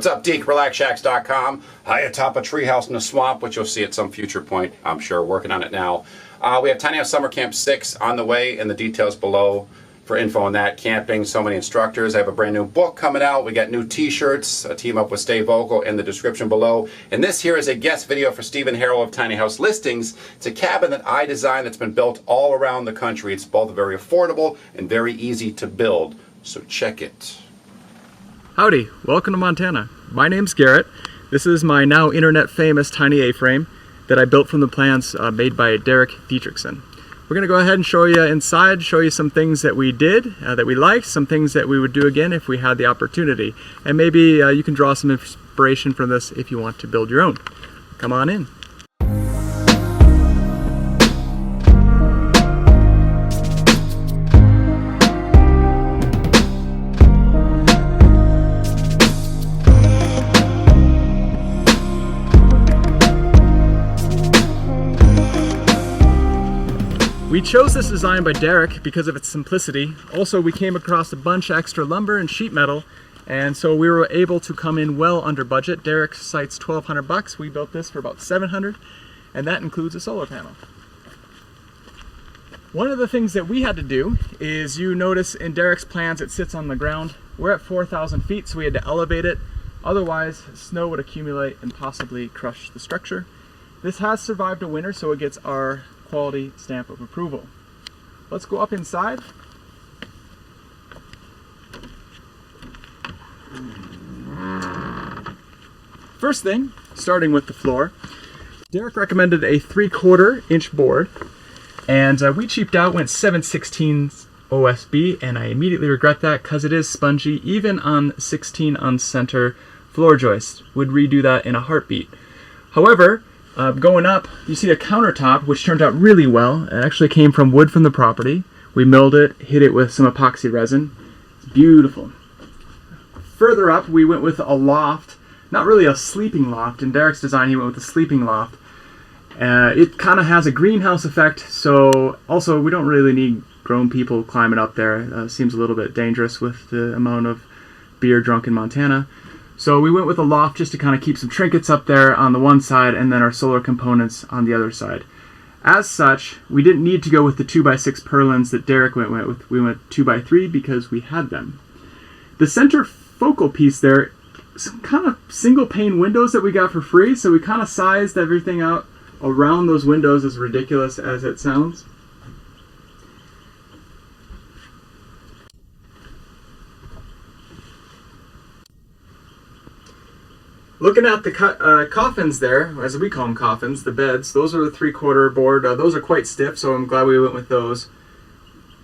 What's up, Deke? RelaxShacks.com. High atop a treehouse in the swamp, which you'll see at some future point, I'm sure, working on it now. We have Tiny House Summer Camp 6 on the way, and the details below for info on that. Camping, so many instructors. I have a brand new book coming out. We got new t-shirts, a team up with Stay Vocal in the description below. And this here is a guest video for Stephen Harrell of Tiny House Listings. It's a cabin that I designed that's been built all around the country. It's both very affordable and very easy to build. So check it. Howdy, welcome to Montana. My name's Garrett. This is my now internet famous tiny A-frame that I built from the plans made by Derek Dietrichson. We're going to go ahead and show you inside, show you some things that we did, that we liked, some things that we would do again if we had the opportunity. And maybe you can draw some inspiration from this if you want to build your own. Come on in. We chose this design by Derek because of its simplicity. Also, we came across a bunch of extra lumber and sheet metal, and so we were able to come in well under budget. Derek cites $1,200. We built this for about $700, and that includes a solar panel. One of the things that we had to do is, you notice in Derek's plans it sits on the ground. We're at 4,000 feet, so we had to elevate it. Otherwise, snow would accumulate and possibly crush the structure. This has survived a winter, so it gets our quality stamp of approval. Let's go up inside. First thing, starting with the floor, Derek recommended a 3/4 inch board, and we cheaped out, went 7/16 OSB, and I immediately regret that because it is spongy. Even on 16 on center floor joists, would redo that in a heartbeat. However, going up, you see a countertop, which turned out really well. It actually came from wood from the property. We milled it, hit it with some epoxy resin. It's beautiful. Further up, we went with a loft. Not really a sleeping loft. In Derek's design, he went with a sleeping loft. It kind of has a greenhouse effect, so also we don't really need grown people climbing up there. Seems a little bit dangerous with the amount of beer drunk in Montana. So we went with a loft just to kind of keep some trinkets up there on the one side and then our solar components on the other side. As such, we didn't need to go with the 2x6 purlins that Derek went with. We went 2x3 because we had them. The center focal piece there, some kind of single pane windows that we got for free, so we kind of sized everything out around those windows, as ridiculous as it sounds. Looking at the coffins there, as we call them coffins, the beds, those are the 3/4 board. Those are quite stiff, so I'm glad we went with those.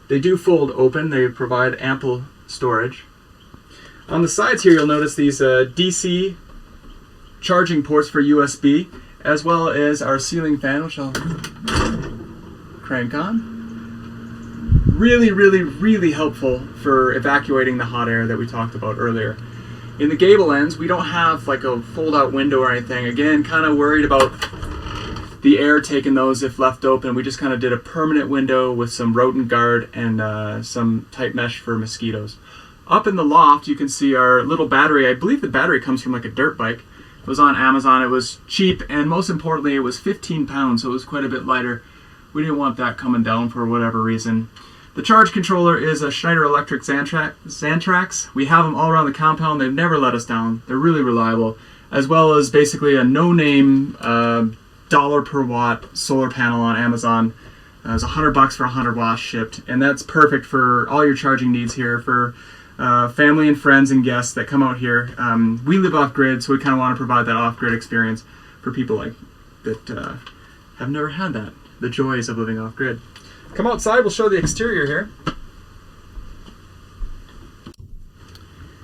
They do fold open. They provide ample storage. On the sides here, you'll notice these DC charging ports for USB, as well as our ceiling fan, which I'll crank on. Really, really, really helpful for evacuating the hot air that we talked about earlier. In the gable ends, we don't have like a fold-out window or anything. Again, kind of worried about the air taking those if left open. We just kind of did a permanent window with some rodent guard and some tight mesh for mosquitoes. Up in the loft, you can see our little battery. I believe the battery comes from like a dirt bike. It was on Amazon. It was cheap, and most importantly, it was 15 pounds, so it was quite a bit lighter. We didn't want that coming down for whatever reason. The charge controller is a Schneider Electric Xantrax. We have them all around the compound. They've never let us down. They're really reliable, as well as basically a no-name dollar per watt solar panel on Amazon. It's $100 for 100 watts shipped, and that's perfect for all your charging needs here for family and friends and guests that come out here. We live off-grid, so we kind of want to provide that off-grid experience for people like that have never had that, the joys of living off-grid. Come outside, we'll show the exterior here.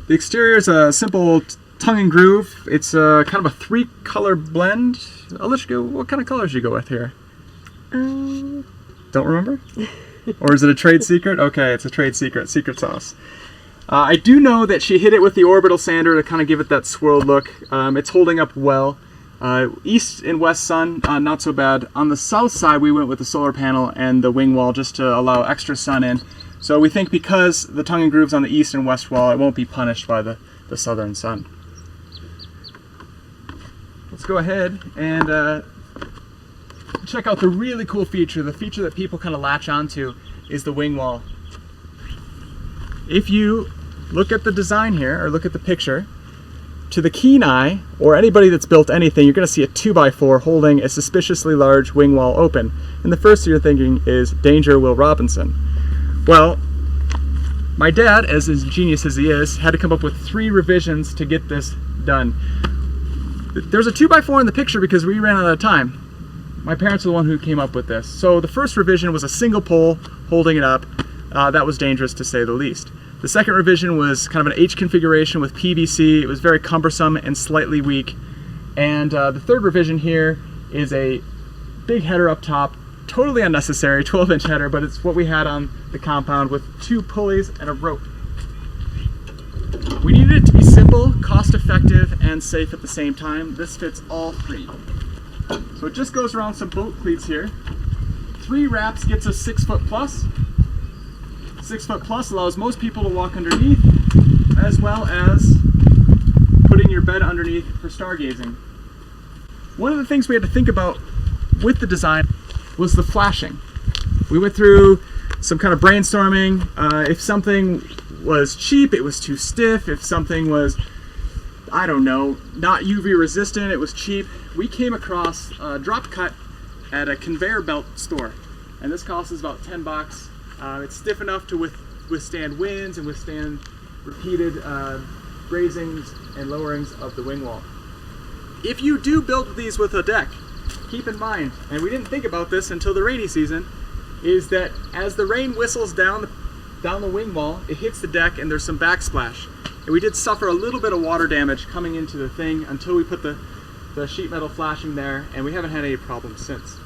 The exterior is a simple tongue and groove. It's kind of a 3-color blend. I'll let you go. What kind of colors do you go with here? Don't remember? Or is it a trade secret? Okay, it's a trade secret. Secret sauce. I do know that she hit it with the orbital sander to kind of give it that swirled look. It's holding up well. East and west sun, not so bad. On the south side, we went with the solar panel and the wing wall just to allow extra sun in. So we think because the tongue and groove's on the east and west wall, it won't be punished by the southern sun. let's go ahead and check out the really cool feature. The feature that people kind of latch onto is the wing wall. If you look at the design here, or look at the picture, to the keen eye, or anybody that's built anything, you're going to see a 2x4 holding a suspiciously large wing wall open. And the first thing you're thinking is, danger, Will Robinson. Well, my dad, as ingenious as he is, had to come up with 3 revisions to get this done. There's a 2x4 in the picture because we ran out of time. My parents are the one who came up with this. So the first revision was a single pole holding it up. That was dangerous to say the least. The second revision was kind of an H configuration with PVC. It was very cumbersome and slightly weak. And the third revision here is a big header up top, totally unnecessary, 12-inch header, but it's what we had on the compound with 2 pulleys and a rope. We needed it to be simple, cost-effective, and safe at the same time. This fits all 3. So it just goes around some boat cleats here. 3 wraps gets us 6 foot plus. 6 foot plus allows most people to walk underneath, as well as putting your bed underneath for stargazing. One of the things we had to think about with the design was the flashing. We went through some kind of brainstorming. If something was cheap, it was too stiff. If something was, I don't know, not UV resistant, it was cheap. We came across a drop cut at a conveyor belt store, and this cost us about $10. It's stiff enough to withstand winds and withstand repeated raisings and lowerings of the wing wall. If you do build these with a deck, keep in mind, and we didn't think about this until the rainy season, is that as the rain whistles down the wing wall, it hits the deck and there's some backsplash. And we did suffer a little bit of water damage coming into the thing until we put the sheet metal flashing there, and we haven't had any problems since.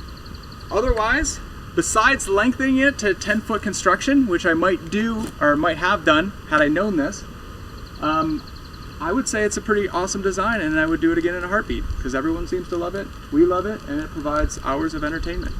Otherwise, besides lengthening it to 10-foot construction, which I might do, or might have done had I known this, I would say it's a pretty awesome design, and I would do it again in a heartbeat, because everyone seems to love it, we love it, and it provides hours of entertainment.